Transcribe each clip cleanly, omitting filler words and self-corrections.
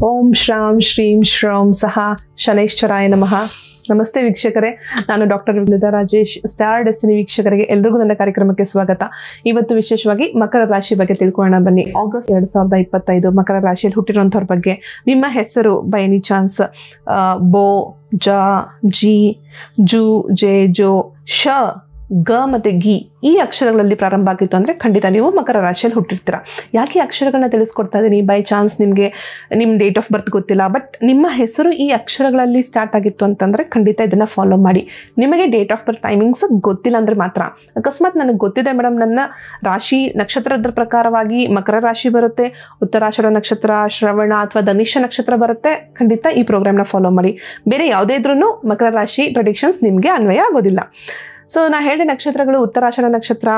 ಓಂ ಶ್ರಾಂ ಶ್ರೀಂ ಶ್ರೌಂ ಸಹ ಶನೈಶ್ವರಾಯ ನಮಃ. ನಮಸ್ತೆ ವೀಕ್ಷಕರೇ, ನಾನು doctor Vinita Rajesh. Star destiny ವೀಕ್ಷಕರಿಗೆ ಎಲ್ರಿಗೂ ನನ್ನ ಕಾರ್ಯಕ್ರಮಕ್ಕೆ ಸ್ವಾಗತ. ಇವತ್ತು ವಿಶೇಷವಾಗಿ ಮಕರ ರಾಶಿ ಬಗ್ಗೆ ತಿಳ್ಕೊಳ್ಳೋಣ ಬನ್ನಿ. ಆಗಸ್ಟ್ 2025 ಮಕರ ರಾಶಿಯಲ್ಲಿ ಹುಟ್ಟಿರುವಂಥವ್ರ ಬಗ್ಗೆ. ನಿಮ್ಮ ಹೆಸರು ಬೈ ಎನಿ ಚಾನ್ಸ್ ಬೋ, ಜ, ಜಿ, ಜು, ಜೆ, ಜೋ, ಶ, ಗ ಮತ್ತು ಗಿ ಈ ಅಕ್ಷರಗಳಲ್ಲಿ ಪ್ರಾರಂಭ ಆಗಿತ್ತು ಅಂದರೆ ಖಂಡಿತ ನೀವು ಮಕರ ರಾಶಿಯಲ್ಲಿ ಹುಟ್ಟಿರ್ತೀರ. ಯಾಕೆ ಈ ಅಕ್ಷರಗಳನ್ನ ತಿಳಿಸ್ಕೊಡ್ತಾ ಇದ್ದೀನಿ? ಬೈ ಚಾನ್ಸ್ ನಿಮಗೆ ನಿಮ್ಮ ಡೇಟ್ ಆಫ್ ಬರ್ತ್ ಗೊತ್ತಿಲ್ಲ, ಬಟ್ ನಿಮ್ಮ ಹೆಸರು ಈ ಅಕ್ಷರಗಳಲ್ಲಿ ಸ್ಟಾರ್ಟ್ ಆಗಿತ್ತು ಅಂತಂದರೆ ಖಂಡಿತ ಇದನ್ನು ಫಾಲೋ ಮಾಡಿ. ನಿಮಗೆ ಡೇಟ್ ಆಫ್ ಬರ್ತ್ ಟೈಮಿಂಗ್ಸ್ ಗೊತ್ತಿಲ್ಲ ಅಂದರೆ ಮಾತ್ರ. ಅಕಸ್ಮಾತ್ ನನಗೆ ಗೊತ್ತಿದೆ ಮೇಡಮ್, ನನ್ನ ರಾಶಿ ನಕ್ಷತ್ರದ ಪ್ರಕಾರವಾಗಿ ಮಕರ ರಾಶಿ ಬರುತ್ತೆ, ಉತ್ತರಾಷಾಢ ನಕ್ಷತ್ರ, ಶ್ರವಣ ಅಥವಾ ಧನಿಷ್ಠ ನಕ್ಷತ್ರ ಬರುತ್ತೆ, ಖಂಡಿತ ಈ ಪ್ರೋಗ್ರಾಮ್ನ ಫಾಲೋ ಮಾಡಿ. ಬೇರೆ ಯಾವುದೇ ಇದ್ರೂ ಮಕರ ರಾಶಿ ಪ್ರೆಡಿಕ್ಷನ್ಸ್ ನಿಮಗೆ ಅನ್ವಯ ಆಗೋದಿಲ್ಲ. ಸೊ ನಾ ಹೇಳಿದ ನಕ್ಷತ್ರಗಳು ಉತ್ತರಾಷಾಢ ನಕ್ಷತ್ರ,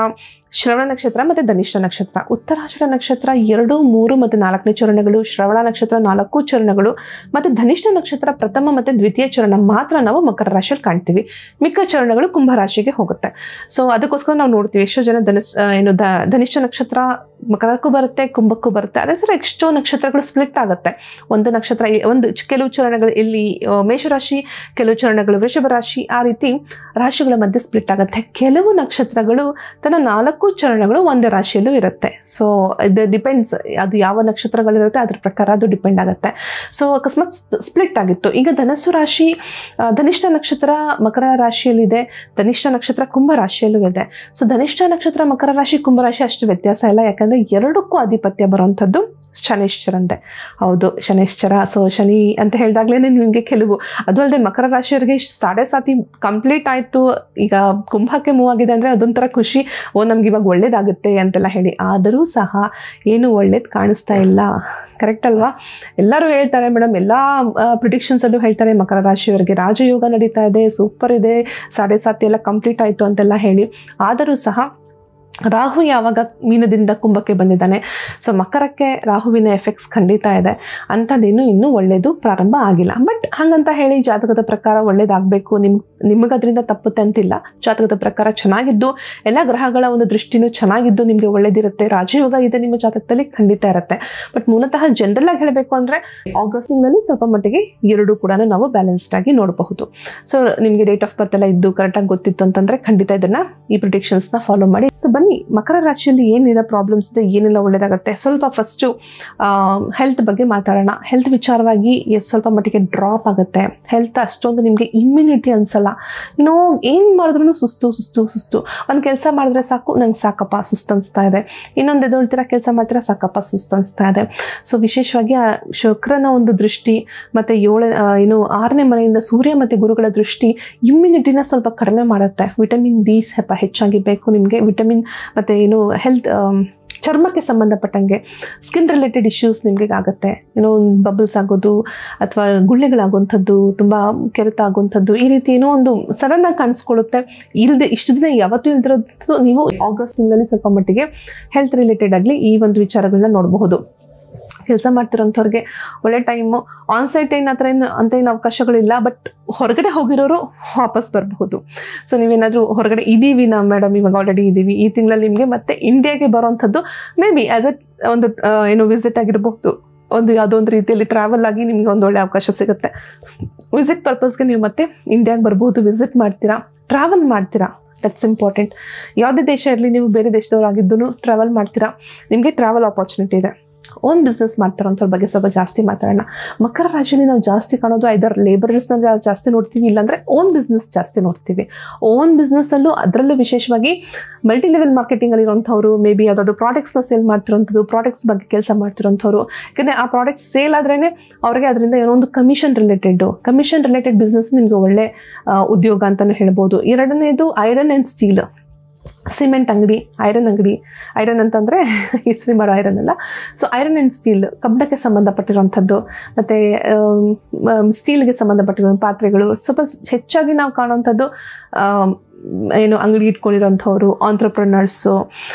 ಶ್ರವಣ ನಕ್ಷತ್ರ ಮತ್ತು ಧನಿಷ್ಠ ನಕ್ಷತ್ರ. ಉತ್ತರಾಷಾಢ ನಕ್ಷತ್ರ 2, 3 ಮತ್ತು 4ನೇ ಚರಣಗಳು, ಶ್ರವಣ ನಕ್ಷತ್ರ 4 ಚರಣಗಳು ಮತ್ತು ಧನಿಷ್ಠ ನಕ್ಷತ್ರ ಪ್ರಥಮ ಮತ್ತು ದ್ವಿತೀಯ ಚರಣ ಮಾತ್ರ ನಾವು ಮಕರ ರಾಶಿಯಲ್ಲಿ ಕಾಣ್ತೀವಿ. ಮಿಕ್ಕ ಚರಣಗಳು ಕುಂಭ ರಾಶಿಗೆ ಹೋಗುತ್ತೆ. ಸೊ ಅದಕ್ಕೋಸ್ಕರ ನಾವು ನೋಡ್ತೀವಿ ಎಷ್ಟೋ ಜನ ಧನಿಷ್ಠ ನಕ್ಷತ್ರ ಮಕರಕ್ಕೂ ಬರುತ್ತೆ, ಕುಂಭಕ್ಕೂ ಬರುತ್ತೆ. ಅದೇ ಥರ ಎಷ್ಟೋ ನಕ್ಷತ್ರಗಳು ಸ್ಪ್ಲಿಟ್ ಆಗುತ್ತೆ. ಒಂದು ನಕ್ಷತ್ರ ಕೆಲವು ಚರಣಗಳು ಇಲ್ಲಿ ಮೇಷರಾಶಿ, ಕೆಲವು ಚರಣಗಳು ವೃಷಭ ರಾಶಿ, ಆ ರೀತಿ ರಾಶಿಗಳ ಮಧ್ಯೆ ಸ್ಪ್ಲಿಟ್ ಆಗುತ್ತೆ. ಕೆಲವು ನಕ್ಷತ್ರಗಳು ತನ್ನ 4 ಚರಣಗಳು ಒಂದೇ ರಾಶಿಯಲ್ಲೂ ಇರುತ್ತೆ. ಸೊ ಇದು ಡಿಪೆಂಡ್ಸ್, ಅದು ಯಾವ ನಕ್ಷತ್ರಗಳಿರುತ್ತೆ ಅದ್ರ ಪ್ರಕಾರ ಅದು ಡಿಪೆಂಡ್ ಆಗುತ್ತೆ. ಸೊ ಅಕಸ್ಮಾತ್ ಸ್ಪ್ಲಿಟ್ ಆಗಿತ್ತು. ಈಗ ಧನಸ್ಸು ರಾಶಿ, ಧನಿಷ್ಠ ನಕ್ಷತ್ರ ಮಕರ ರಾಶಿಯಲ್ಲಿದೆ, ಧನಿಷ್ಠ ನಕ್ಷತ್ರ ಕುಂಭ ರಾಶಿಯಲ್ಲೂ ಇದೆ. ಸೊ ಧನಿಷ್ಠ ನಕ್ಷತ್ರ ಮಕರ ರಾಶಿ, ಕುಂಭ ರಾಶಿ ಅಷ್ಟು ವ್ಯತ್ಯಾಸ ಇಲ್ಲ, ಯಾಕಂದರೆ ಎರಡಕ್ಕೂ ಆಧಿಪತ್ಯ ಬರುವಂಥದ್ದು ಶನೈಶ್ಚರಂತೆ. ಹೌದು, ಶನೈಶ್ಚರ. ಸೊ ಶನಿ ಅಂತ ಹೇಳಿದಾಗಲೇ ನಿಮಗೆ ಕೆಲವು, ಅದು ಅಲ್ಲದೆ ಮಕರ ರಾಶಿಯವರಿಗೆ 7.5 ಕಂಪ್ಲೀಟ್ ಆಯಿತು, ಈಗ ಕುಂಭಕ್ಕೆ ಮೂವ್ ಆಗಿದೆ ಅಂದರೆ ಅದೊಂಥರ ಖುಷಿ, ನಮ್ಗೆ ಇವಾಗ ಒಳ್ಳೇದಾಗುತ್ತೆ ಅಂತೆಲ್ಲ ಹೇಳಿ. ಆದರೂ ಸಹ ಏನು ಒಳ್ಳೇದು ಕಾಣಿಸ್ತಾ ಇಲ್ಲ. ಕರೆಕ್ಟ್ ಅಲ್ವಾ? ಎಲ್ಲರೂ ಹೇಳ್ತಾರೆ ಮೇಡಮ್, ಎಲ್ಲ ಪ್ರಿಡಿಕ್ಷನ್ಸಲ್ಲೂ ಹೇಳ್ತಾರೆ ಮಕರ ರಾಶಿಯವರಿಗೆ ರಾಜಯೋಗ ನಡೀತಾ ಇದೆ, ಸೂಪರ್ ಇದೆ, 7.5 ಎಲ್ಲ ಕಂಪ್ಲೀಟ್ ಆಯಿತು ಅಂತೆಲ್ಲ ಹೇಳಿ. ಆದರೂ ಸಹ ರಾಹು ಯಾವಾಗ ಮೀನದಿಂದ ಕುಂಭಕ್ಕೆ ಬಂದಿದ್ದಾನೆ, ಸೊ ಮಕರಕ್ಕೆ ರಾಹುವಿನ ಎಫೆಕ್ಟ್ಸ್ ಖಂಡಿತ ಇದೆ. ಅಂಥದ್ದೇನು ಇನ್ನೂ ಒಳ್ಳೆಯದು ಪ್ರಾರಂಭ ಆಗಿಲ್ಲ. ಬಟ್ ಹಾಗಂತ ಹೇಳಿ ಜಾತಕದ ಪ್ರಕಾರ ಒಳ್ಳೇದಾಗಬೇಕು, ನಿಮಗದರಿಂದ ತಪ್ಪುತ್ತೆ ಅಂತಿಲ್ಲ. ಜಾತಕದ ಪ್ರಕಾರ ಚೆನ್ನಾಗಿದ್ದು, ಎಲ್ಲ ಗ್ರಹಗಳ ಒಂದು ದೃಷ್ಟಿನೂ ಚೆನ್ನಾಗಿದ್ದು ನಿಮಗೆ ಒಳ್ಳೇದಿರುತ್ತೆ. ರಾಜಯೋಗ ಇದೆ ನಿಮ್ಮ ಜಾತಕದಲ್ಲಿ ಖಂಡಿತ ಇರುತ್ತೆ. ಬಟ್ ಮೂಲತಃ ಜನರಲ್ ಆಗಿ ಹೇಳಬೇಕು ಅಂದರೆ ಆಗಸ್ಟ್ ತಿಂಗಳಲ್ಲಿ ಸ್ವಲ್ಪ ಮಟ್ಟಿಗೆ ಎರಡೂ ಕೂಡ ನಾವು ಬ್ಯಾಲೆನ್ಸ್ಡ್ ಆಗಿ ನೋಡಬಹುದು. ಸೊ ನಿಮಗೆ ಡೇಟ್ ಆಫ್ ಬರ್ತ್ ಎಲ್ಲ ಇದ್ದು ಕರೆಕ್ಟಾಗಿ ಗೊತ್ತಿತ್ತು ಅಂತಂದರೆ ಖಂಡಿತ ಇದನ್ನು, ಈ ಪ್ರಿಡಿಕ್ಷನ್ಸ್ನ ಫಾಲೋ ಮಾಡಿ. ಸೊ ಬನ್ನಿ, ಮಕರ ರಾಶಿಯಲ್ಲಿ ಏನಿದೆ ಪ್ರಾಬ್ಲಮ್ಸ್ ಇದೆ, ಏನೆಲ್ಲ ಒಳ್ಳೇದಾಗುತ್ತೆ. ಸ್ವಲ್ಪ ಫಸ್ಟು ಹೆಲ್ತ್ ಬಗ್ಗೆ ಮಾತಾಡೋಣ. ಹೆಲ್ತ್ ವಿಚಾರವಾಗಿ ಸ್ವಲ್ಪ ಮಟ್ಟಿಗೆ ಡ್ರಾಪ್ ಆಗುತ್ತೆ. ಹೆಲ್ತ್ ಅಷ್ಟೊಂದು ನಿಮಗೆ ಇಮ್ಯುನಿಟಿ ಅನ್ಸಲ್ಲ. ಏನು ಮಾಡಿದ್ರೂ ಸುಸ್ತು. ಒಂದು ಕೆಲಸ ಮಾಡಿದ್ರೆ ಸಾಕು, ನಂಗೆ ಸಾಕಪ್ಪ ಸುಸ್ತು ಅನಿಸ್ತಾ ಇದೆ. ಇನ್ನೊಂದು ಎದೊಳ್ತೀರ ಕೆಲಸ ಮಾಡ್ತೀರಾ, ಸಾಕಪ್ಪ ಸುಸ್ತು ಅನಿಸ್ತಾ ಇದೆ. ಸೊ ವಿಶೇಷವಾಗಿ ಆ ಶುಕ್ರನ ಒಂದು ದೃಷ್ಟಿ ಮತ್ತು 6ನೇ ಮನೆಯಿಂದ ಸೂರ್ಯ ಮತ್ತು ಗುರುಗಳ ದೃಷ್ಟಿ ಇಮ್ಯುನಿಟಿನ ಸ್ವಲ್ಪ ಕಡಿಮೆ ಮಾಡುತ್ತೆ. ವಿಟಮಿನ್ ಡಿ ಸ್ವಲ್ಪ ಹೆಚ್ಚಾಗಿ ಬೇಕು ನಿಮಗೆ. ವಿಟಮಿನ್ ಮತ್ತು ಹೆಲ್ತ್, ಚರ್ಮಕ್ಕೆ ಸಂಬಂಧಪಟ್ಟಂಗೆ ಸ್ಕಿನ್ ರಿಲೇಟೆಡ್ ಇಶ್ಯೂಸ್ ನಿಮಗೆ ಆಗುತ್ತೆ. ಬಬಲ್ಸ್ ಆಗೋದು ಅಥವಾ ಗುಳ್ಳೆಗಳಾಗುವಂಥದ್ದು, ತುಂಬ ಕೆರೆತ ಆಗುವಂಥದ್ದು, ಈ ರೀತಿ ಒಂದು ಸಡನ್ನಾಗಿ ಕಾಣಿಸ್ಕೊಳ್ಳುತ್ತೆ. ಇಷ್ಟು ದಿನ ಯಾವತ್ತೂ ಇಲ್ದಿರೋದು ನೀವು ಆಗಸ್ಟ್ ತಿಂಗಳಲ್ಲಿ ಸ್ವಲ್ಪ ಮಟ್ಟಿಗೆ ಹೆಲ್ತ್ ರಿಲೇಟೆಡ್ ಆಗಲಿ ಈ ಒಂದು ವಿಚಾರಗಳನ್ನ ನೋಡಬಹುದು. ಕೆಲಸ ಮಾಡ್ತಿರೋಂಥವ್ರಿಗೆ ಒಳ್ಳೆ ಟೈಮು. ಆನ್ಸೈಟ್ ಏನು ಅವಕಾಶಗಳಿಲ್ಲ, ಬಟ್ ಹೊರಗಡೆ ಹೋಗಿರೋರು ವಾಪಸ್ ಬರಬಹುದು. ಸೊ ನೀವೇನಾದರೂ ಹೊರಗಡೆ ಇದ್ದೀವಿ ಮೇಡಮ್, ಇವಾಗ ಆಲ್ರೆಡಿ ಇದ್ದೀವಿ, ಈ ತಿಂಗಳಲ್ಲಿ ನಿಮಗೆ ಮತ್ತೆ ಇಂಡಿಯಾಗೆ ಬರೋವಂಥದ್ದು ಮೇ ಬಿ ಆ್ಯಸ್ ಒಂದು ವಿಸಿಟ್ ಆಗಿರಬಹುದು, ಯಾವುದೊಂದು ರೀತಿಯಲ್ಲಿ ಟ್ರಾವೆಲ್ ಆಗಿ ನಿಮಗೆ ಒಂದು ಒಳ್ಳೆ ಅವಕಾಶ ಸಿಗುತ್ತೆ. ವಿಸಿಟ್ ಪರ್ಪಸ್ಗೆ ನೀವು ಮತ್ತೆ ಇಂಡಿಯಾಗೆ ಬರ್ಬೋದು, ವಿಸಿಟ್ ಮಾಡ್ತೀರಾ, ಟ್ರಾವೆಲ್ ಮಾಡ್ತೀರಾ. That's important. ಯಾವುದೇ ದೇಶ ಇರಲಿ, ನೀವು ಬೇರೆ ದೇಶದವರಾಗಿದ್ದು ಟ್ರಾವೆಲ್ ಮಾಡ್ತೀರಾ, ನಿಮಗೆ ಟ್ರಾವೆಲ್ ಆಪರ್ಚುನಿಟಿ ಇದೆ. ಓನ್ ಬಿಸ್ನೆಸ್ ಮಾಡ್ತಾರಂಥವ್ರ ಬಗ್ಗೆ ಸ್ವಲ್ಪ ಜಾಸ್ತಿ ಮಾತಾಡೋಣ. ಮಕರ ರಾಶಿಯಲ್ಲಿ ನಾವು ಜಾಸ್ತಿ ಕಾಣೋದು ಐದರ್ ಲೇಬರರ್ಸ್ನ ಜಾಸ್ತಿ ನೋಡ್ತೀವಿ, ಇಲ್ಲಾಂದರೆ ಓನ್ ಬಿಸ್ನೆಸ್ ಜಾಸ್ತಿ ನೋಡ್ತೀವಿ. ಓನ್ ಬಿಸ್ನೆಸ್ಸಲ್ಲೂ ಅದರಲ್ಲೂ ವಿಶೇಷವಾಗಿ ಮಲ್ಟಿ ಲೆವೆಲ್ ಮಾರ್ಕೆಟಿಂಗಲ್ಲಿರೋಂಥವ್ರು, ಮೇ ಬಿ ಯಾವುದಾದ್ರು ಪ್ರಾಡಕ್ಟ್ಸ್ನ ಸೇಲ್ ಮಾಡ್ತಿರೋಂಥದ್ದು, ಪ್ರಾಡಕ್ಟ್ಸ್ ಬಗ್ಗೆ ಕೆಲಸ ಮಾಡ್ತಿರೋಂಥವ್ರು. ಯಾಕಂದರೆ ಆ ಪ್ರಾಡಕ್ಟ್ಸ್ ಸೇಲ್ ಆದ್ರೇ ಅವ್ರಿಗೆ ಅದರಿಂದ ಏನೋ ಒಂದು ಕಮಿಷನ್ ರಿಲೇಟೆಡ್ ಬಿಸ್ನೆಸ್ ನಿಮಗೆ ಒಳ್ಳೆ ಉದ್ಯೋಗ ಅಂತಲೂ ಹೇಳ್ಬೋದು. ಎರಡನೇದು ಐರನ್ ಆ್ಯಂಡ್ ಸ್ಟೀಲ್, ಸಿಮೆಂಟ್ ಅಂಗಡಿ, ಐರನ್ ಅಂತಂದರೆ ಇಸ್ತ್ರಿ ಮಾಡೋ ಐರನ್ ಅಲ್ಲ. ಸೊ ಐರನ್ ಆ್ಯಂಡ್ ಸ್ಟೀಲ್, ಕಬ್ಬಣಕ್ಕೆ ಸಂಬಂಧಪಟ್ಟಿರೋಂಥದ್ದು ಮತ್ತು ಸ್ಟೀಲ್ಗೆ ಸಂಬಂಧಪಟ್ಟಿರೋ ಪಾತ್ರೆಗಳು ಸ್ವಲ್ಪ ಹೆಚ್ಚಾಗಿ ನಾವು ಕಾಣುವಂಥದ್ದು. ಅಂಗಡಿ ಇಟ್ಕೊಂಡಿರೋಂಥವ್ರು, ಆಂಟ್ರಪ್ರನರ್ಸು,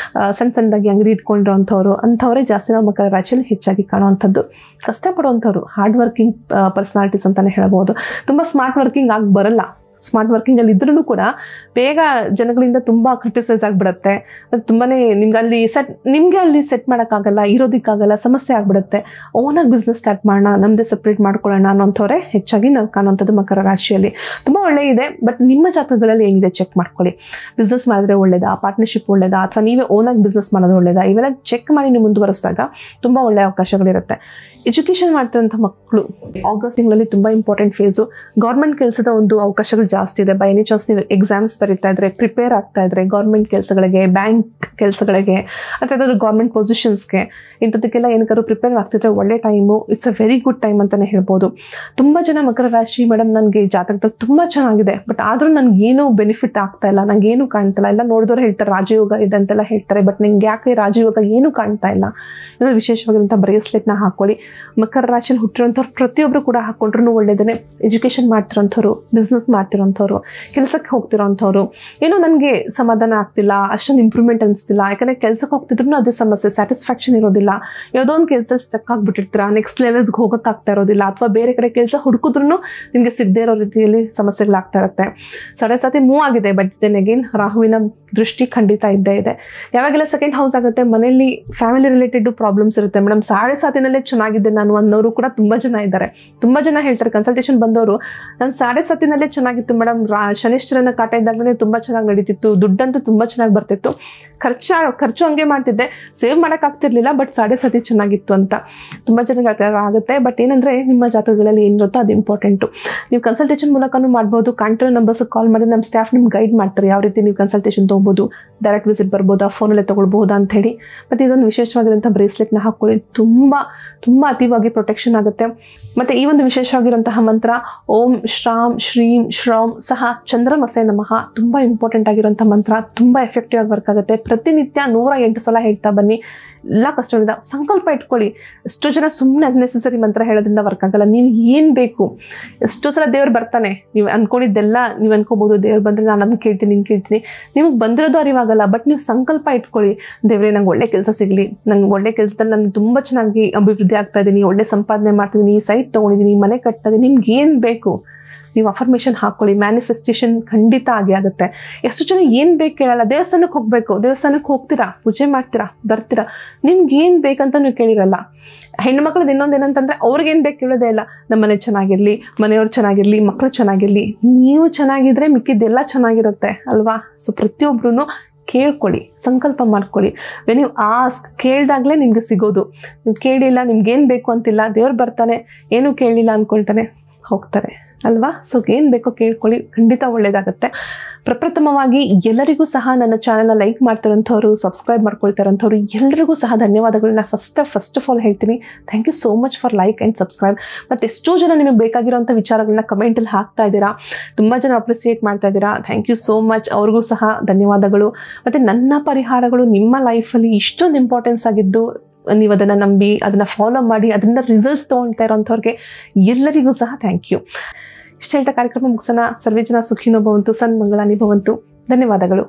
ಸಣ್ಣದಾಗಿ ಅಂಗಡಿ ಇಟ್ಕೊಂಡಿರೋಂಥವ್ರು, ಅಂಥವರೇ ಜಾಸ್ತಿ ನಾವು ಮಕರ ರಾಶಿಯಲ್ಲಿ ಹೆಚ್ಚಾಗಿ ಕಾಣುವಂಥದ್ದು. ಕಷ್ಟಪಡುವಂಥವ್ರು, ಹಾರ್ಡ್ ವರ್ಕಿಂಗ್ ಪರ್ಸನಾಲಿಟೀಸ್ ಅಂತಲೇ ಹೇಳ್ಬೋದು. ತುಂಬ ಸ್ಮಾರ್ಟ್ ವರ್ಕಿಂಗ್ ಆಗಿ ಬರಲ್ಲ, ಸ್ಮಾರ್ಟ್ ವರ್ಕಿಂಗಲ್ಲಿ ಇದ್ರೂ ಕೂಡ ಬೇಗ ಜನಗಳಿಂದ ತುಂಬ ಕ್ರಿಟಿಸೈಸ್ ಆಗಿಬಿಡುತ್ತೆ. ಅದು ತುಂಬಾ ನಿಮಗೆ ಅಲ್ಲಿ ಸೆಟ್ ಮಾಡೋಕ್ಕಾಗಲ್ಲ, ಇರೋದಕ್ಕಾಗಲ್ಲ, ಸಮಸ್ಯೆ ಆಗಿಬಿಡುತ್ತೆ. ಓನಾಗಿ ಬಿಸ್ನೆಸ್ ಸ್ಟಾರ್ಟ್ ಮಾಡೋಣ, ನಮ್ಮದೇ ಸಪ್ರೇಟ್ ಮಾಡ್ಕೊಳ್ಳೋಣ ಅನ್ನೋಂಥವ್ರೆ ಹೆಚ್ಚಾಗಿ ನಾವು ಕಾಣುವಂಥದ್ದು ಮಕರ ರಾಶಿಯಲ್ಲಿ. ತುಂಬ ಒಳ್ಳೆಯದೆ. ಬಟ್ ನಿಮ್ಮ ಜಾತಕಗಳಲ್ಲಿ ಏನಿದೆ ಚೆಕ್ ಮಾಡ್ಕೊಳ್ಳಿ. ಬಿಸ್ನೆಸ್ ಮಾಡಿದ್ರೆ ಒಳ್ಳೇದಾ, ಪಾರ್ಟ್ನರ್ಶಿಪ್ ಒಳ್ಳೇದಾ, ಅಥವಾ ನೀವೇ ಓನಾಗಿ ಬಿಸ್ನೆಸ್ ಮಾಡೋದು ಒಳ್ಳೇದಾ, ಇವೆಲ್ಲ ಚೆಕ್ ಮಾಡಿ ನೀವು ಮುಂದುವರಿಸಿದಾಗ ತುಂಬ ಒಳ್ಳೆಯ ಅವಕಾಶಗಳಿರುತ್ತೆ. ಎಜುಕೇಷನ್ ಮಾಡ್ತಿರೋಂಥ ಮಕ್ಕಳು ಆಗಸ್ಟ್ ತಿಂಗಳಲ್ಲಿ ತುಂಬ ಇಂಪಾರ್ಟೆಂಟ್ ಫೇಸು. ಗೌರ್ಮೆಂಟ್ ಕೆಲಸದ ಒಂದು ಅವಕಾಶಗಳು ಜಾಸ್ತಿ ಇದೆ. ಬೈ ಎನಿ ಚಾನ್ಸ್ ನೀವು ಎಕ್ಸಾಮ್ಸ್ ಬರೀತಾ ಇದ್ರೆ, ಪ್ರಿಪೇರ್ ಆಗ್ತಾ ಇದ್ರೆ ಗೌರ್ಮೆಂಟ್ ಕೆಲಸಗಳಿಗೆ, ಬ್ಯಾಂಕ್ ಕೆಲಸಗಳಿಗೆ ಅಥವಾ ಯಾವ್ದಾದ್ರು ಗೌರ್ಮೆಂಟ್ ಪೊಸಿಷನ್ಸ್ಗೆ, ಇಂಥದಕ್ಕೆಲ್ಲ ಏನಕ್ಕಾದ್ರೂ ಪ್ರಿಪೇರ್ ಆಗ್ತಿದ್ರೆ ಒಳ್ಳೆ time. It's a very good time ಅಂತಲೇ ಹೇಳ್ಬೋದು. ತುಂಬ ಜನ ಮಕರ ರಾಶಿ ಮೇಡಮ್ ನನಗೆ ಜಾತಕದಲ್ಲಿ ತುಂಬ ಚೆನ್ನಾಗಿದೆ, ಬಟ್ ಆದರೂ ನನಗೇನು ಬೆನಿಫಿಟ್ ಆಗ್ತಾ ಇಲ್ಲ, ನನಗೇನು ಕಾಣ್ತಾ ಇಲ್ಲ. ಎಲ್ಲ ನೋಡಿದವ್ರು ಹೇಳ್ತಾರೆ ರಾಜಯೋಗ ಇದೆ ಅಂತೆಲ್ಲ ಹೇಳ್ತಾರೆ, ಬಟ್ ನಿಮ್ಗೆ ಯಾಕೆ ರಾಜಯೋಗ ಏನು ಕಾಣ್ತಾ ಇಲ್ಲ? ಇದು ವಿಶೇಷವಾಗಿರುವಂಥ ಬ್ರೇಸ್ಲೆಟ್ನ ಹಾಕ್ಕೊಳ್ಳಿ. ಮಕರ ರಾಶಿಯಲ್ಲಿ ಹುಟ್ಟಿರೋಂಥವ್ರು ಪ್ರತಿಯೊಬ್ಬರು ಕೂಡ ಹಾಕ್ಕೊಂಡ್ರೂ ಒಳ್ಳೆಯದೇ. ಎಜುಕೇಷನ್ ಮಾಡ್ತಿರೋಂಥವ್ರು, ಬಿಸ್ನೆಸ್ ಮಾಡ್ತಿರೋಂಥವ್ರು, ಕೆಲಸಕ್ಕೆ ಹೋಗ್ತಿರೋಂಥವ್ರು, ಏನೋ ನನಗೆ ಸಮಾಧಾನ ಆಗ್ತಿಲ್ಲ, ಅಷ್ಟೊಂದು ಇಂಪ್ರೂವ್ಮೆಂಟ್ ಅನಿಸ್ತಿಲ್ಲ, ಯಾಕಂದರೆ ಕೆಲಸಕ್ಕೆ ಹೋಗ್ತಿದ್ರು ಅದೇ ಸಮಸ್ಯೆ, ಸ್ಯಾಟಿಸ್ಫ್ಯಾಕ್ಷನ್ ಇರೋದಿಲ್ಲ, ಯಾವುದೋ ಒಂದು ಕೆಲಸ ಸ್ಟಕ್ ಆಗಿಬಿಟ್ಟಿರ್ತೀರ, ನೆಕ್ಸ್ಟ್ ಲೆವೆಲ್ಸ್ಗೆ ಹೋಗೋಕ್ಕಾಗ್ತಾ ಇರೋದಿಲ್ಲ, ಅಥವಾ ಬೇರೆ ಕಡೆ ಕೆಲಸ ಹುಡುಕಿದ್ರೂ ನಿಮಗೆ ಸಿಗದೇ ಇರೋ ರೀತಿಯಲ್ಲಿ ಸಮಸ್ಯೆಗಳಾಗ್ತಾ ಇರುತ್ತೆ. ಸತಿ ಮೂವ್ ಆಗಿದೆ, ಬಟ್ ದೆನ್ ಅಗೇನ್ ರಾಹುವಿನ ದೃಷ್ಟಿ ಖಂಡಿತ ಇದ್ದೇ ಇದೆ. ಯಾವಾಗೆಲ್ಲ ಸೆಕೆಂಡ್ ಹೌಸ್ ಆಗುತ್ತೆ, ಮನೆಯಲ್ಲಿ ಫ್ಯಾಮಿಲಿ ರಿಲೇಟೆಡ್ ಪ್ರಾಬ್ಲಮ್ಸ್ ಇರುತ್ತೆ. ಮೇಡಮ್ ಸಾತಿನಲ್ಲೇ ಚೆನ್ನಾಗಿದ್ದೆ ನಾನು ಅನ್ನೋರು ಕೂಡ ತುಂಬ ಜನ ಇದ್ದಾರೆ. ತುಂಬ ಜನ ಹೇಳ್ತಾರೆ, ಕನ್ಸಲ್ಟೇಷನ್ ಬಂದವರು, ನಾನು ಸಾತಿನಲ್ಲೇ ಚೆನ್ನಾಗಿತ್ತು ಮೇಡಮ್, ಶನಿಶ್ಚರನ ಕಾಟ ಇದ್ದಾಗಲೇ ತುಂಬ ಚೆನ್ನಾಗಿ ನಡೀತಿತ್ತು, ದುಡ್ಡಂತೂ ತುಂಬ ಚೆನ್ನಾಗಿ ಬರ್ತಿತ್ತು, ಖರ್ಚು ಹಂಗೆ ಮಾಡ್ತಿದ್ದೆ, ಸೇವ್ ಮಾಡೋಕ್ಕಾಗ್ತಿರ್ಲಿಲ್ಲ, ಬಟ್ ಸಾತಿ ಚೆನ್ನಾಗಿತ್ತು ಅಂತ ತುಂಬ ಜನಕ್ಕೆ ಆಗುತ್ತೆ. ಬಟ್ ಏನಂದರೆ ನಿಮ್ಮ ಜಾತಕಗಳಲ್ಲಿ ಏನಿರುತ್ತೋ ಅದು ಇಂಪಾರ್ಟೆಂಟು. ನೀವು ಕನ್ಸಲ್ಟೇಷನ್ ಮೂಲಕನೂ ಮಾಡ್ಬೋದು. ಕಾಂಟ್ಯಾಕ್ಟ್ ನಂಬರ್ಸ್ಗೆ ಕಾಲ್ ಮಾಡಿ ನಮ್ಮ ಸ್ಟಾಫ್ ನಿಮ್ಗೆ ಗೈಡ್ ಮಾಡ್ತಾರೆ ಯಾವ ರೀತಿ ನೀವು ಕನ್ಸಲ್ಟೇಷನ್ ತೊಗೋಬೋದು, ಡೈರೆಕ್ಟ್ ವಿಸಿಟ್ ಬರ್ಬೋದಾ, ಫೋನಲ್ಲೇ ತೊಗೊಳ್ಬೋದಾ ಅಂತ ಹೇಳಿ. ಮತ್ತು ಇದೊಂದು ವಿಶೇಷವಾಗಿರೋಂಥ ಬ್ರೇಸ್ಲೆಟ್ನ ಹಾಕ್ಕೊಳ್ಳಿ, ತುಂಬ ತುಂಬ ಅತಿವಾಗಿ ಪ್ರೊಟೆಕ್ಷನ್ ಆಗುತ್ತೆ. ಮತ್ತು ಈ ಒಂದು ವಿಶೇಷವಾಗಿರುವಂತಹ ಮಂತ್ರ ಓಂ ಶ್ರಾಂ ಶ್ರೀಂ ಶ್ರೌಂ ಸಹ ಚಂದ್ರಮಸೆ ನಮಃ, ತುಂಬ ಇಂಪಾರ್ಟೆಂಟ್ ಆಗಿರುವಂಥ ಮಂತ್ರ, ತುಂಬ ಎಫೆಕ್ಟಿವ್ ಆಗಿ ವರ್ಕ್ ಆಗುತ್ತೆ. ಪ್ರತಿನಿತ್ಯ 108 ಸಲ ಹೇಳ್ತಾ ಬನ್ನಿ. ಎಲ್ಲ ಕಷ್ಟಗಳಿಂದ ಸಂಕಲ್ಪ ಇಟ್ಕೊಳ್ಳಿ. ಎಷ್ಟೋ ಜನ ಸುಮ್ಮನೆ ಅನ್ನೆಸೆಸರಿ ಮಂತ್ರ ಹೇಳೋದ್ರಿಂದ ವರ್ಕ್ ಆಗಲ್ಲ. ನೀವು ಏನು ಬೇಕು, ಎಷ್ಟೋ ಸಲ ದೇವ್ರು ಬರ್ತಾನೆ, ನೀವು ಅಂದ್ಕೊಂಡಿದ್ದೆಲ್ಲ ನೀವು ಅನ್ಕೋಬೋದು, ದೇವ್ರು ಬಂದರೆ ನಾನು ಅದನ್ನು ಕೇಳ್ತೀನಿ, ಹಿಂಗೆ ಕೇಳ್ತೀನಿ, ನಿಮಗೆ ಬಂದಿರೋದು ಅರಿವಾಗಲ್ಲ. ಬಟ್ ನೀವು ಸಂಕಲ್ಪ ಇಟ್ಕೊಳ್ಳಿ, ದೇವರೇ ನಂಗೆ ಒಳ್ಳೆ ಕೆಲಸ ಸಿಗಲಿ, ನಂಗೆ ಒಳ್ಳೆ ಕೆಲಸದಲ್ಲಿ ನಾನು ತುಂಬ ಚೆನ್ನಾಗಿ ಅಭಿವೃದ್ಧಿ ಆಗ್ತಾ ಇದ್ದೀನಿ, ಒಳ್ಳೆ ಸಂಪಾದನೆ ಮಾಡ್ತಿದ್ದೀನಿ, ಸೈಟ್ ತೊಗೊಂಡಿದ್ದೀನಿ, ಮನೆ ಕಟ್ತಾ ಇದ್ದೀನಿ, ನಿಮ್ಗೆ ಏನು ಬೇಕು ನೀವು ಅಫರ್ಮೇಷನ್ ಹಾಕ್ಕೊಳ್ಳಿ. ಮ್ಯಾನಿಫೆಸ್ಟೇಷನ್ ಖಂಡಿತ ಆಗೇ ಆಗುತ್ತೆ. ಎಷ್ಟು ಜನ ಏನು ಬೇಕು ಕೇಳಲ್ಲ. ದೇವಸ್ಥಾನಕ್ಕೆ ಹೋಗಬೇಕು, ದೇವಸ್ಥಾನಕ್ಕೆ ಹೋಗ್ತೀರಾ, ಪೂಜೆ ಮಾಡ್ತೀರಾ, ಬರ್ತೀರಾ, ನಿಮ್ಗೆ ಏನು ಬೇಕಂತ ನೀವು ಕೇಳಿರಲ್ಲ. ಹೆಣ್ಮಕ್ಳದ್ದು ಇನ್ನೊಂದು ಏನಂತಂದರೆ ಅವ್ರಿಗೇನು ಬೇಕು ಕೇಳೋದೇ ಇಲ್ಲ. ನಮ್ಮ ಮನೆ ಚೆನ್ನಾಗಿರಲಿ, ಮನೆಯವ್ರು ಚೆನ್ನಾಗಿರಲಿ, ಮಕ್ಕಳು ಚೆನ್ನಾಗಿರಲಿ, ನೀವು ಚೆನ್ನಾಗಿದ್ರೆ ಮಿಕ್ಕಿದ್ದೆಲ್ಲ ಚೆನ್ನಾಗಿರುತ್ತೆ ಅಲ್ವಾ? ಸೊ ಪ್ರತಿಯೊಬ್ಬರೂ ಕೇಳ್ಕೊಳ್ಳಿ, ಸಂಕಲ್ಪ ಮಾಡ್ಕೊಳ್ಳಿ. ನೀವು ಕೇಳಿದಾಗಲೇ ನಿಮಗೆ ಸಿಗೋದು. ನೀವು ಕೇಳಿಲ್ಲ, ನಿಮ್ಗೇನು ಬೇಕು ಅಂತಿಲ್ಲ, ದೇವ್ರು ಬರ್ತಾನೆ, ಏನೂ ಕೇಳಿಲ್ಲ ಅಂದ್ಕೊಳ್ತಾನೆ, ಹೋಗ್ತಾರೆ ಅಲ್ವಾ? ಸೊ ಏನು ಬೇಕೋ ಕೇಳ್ಕೊಳ್ಳಿ, ಖಂಡಿತ ಒಳ್ಳೆಯದಾಗುತ್ತೆ. ಪ್ರಪ್ರಥಮವಾಗಿ ಎಲ್ಲರಿಗೂ ಸಹ ನನ್ನ ಚಾನಲ್ನ ಲೈಕ್ ಮಾಡ್ತಿರೋಂಥವ್ರು, ಸಬ್ಸ್ಕ್ರೈಬ್ ಮಾಡ್ಕೊಳ್ತಾರಂಥವ್ರು ಎಲ್ಲರಿಗೂ ಸಹ ಧನ್ಯವಾದಗಳನ್ನ ಫಸ್ಟ್ ಆಫ್ ಆಲ್ ಹೇಳ್ತೀನಿ. Thank you so much for like and subscribe. ಮತ್ತು ಎಷ್ಟೋ ಜನ ನಿಮಗೆ ಬೇಕಾಗಿರೋಂಥ ವಿಚಾರಗಳನ್ನ ಕಮೆಂಟಲ್ಲಿ ಹಾಕ್ತಾ ಇದ್ದೀರಾ, ತುಂಬ ಜನ ಅಪ್ರಿಸಿಯೇಟ್ ಮಾಡ್ತಾ ಇದ್ದೀರಾ. ಥ್ಯಾಂಕ್ ಯು ಸೋ ಮಚ್, ಅವ್ರಿಗೂ ಸಹ ಧನ್ಯವಾದಗಳು. ಮತ್ತು ನನ್ನ ಪರಿಹಾರಗಳು ನಿಮ್ಮ ಲೈಫಲ್ಲಿ ಇಷ್ಟೊಂದು ಇಂಪಾರ್ಟೆನ್ಸ್ ಆಗಿದ್ದು, ನೀವು ಅದನ್ನು ನಂಬಿ ಅದನ್ನು ಫಾಲೋ ಮಾಡಿ ಅದರಿಂದ ರಿಸಲ್ಟ್ಸ್ ತೊಗೊಳ್ತಾ ಇರೋಂಥವ್ರಿಗೆ ಎಲ್ಲರಿಗೂ ಸಹ ಥ್ಯಾಂಕ್ ಯು. ಇಷ್ಟ ಹೇಳ್ತಾ ಕಾರ್ಯಕ್ರಮ ಮುಗಿಸೋಣ. ಸರ್ವೇ ಜನ ಸುಖಿನೋ ಭವಂತು, ಸನ್ಮಂಗಳಾನಿ ಭವಂತು. ಧನ್ಯವಾದಗಳು.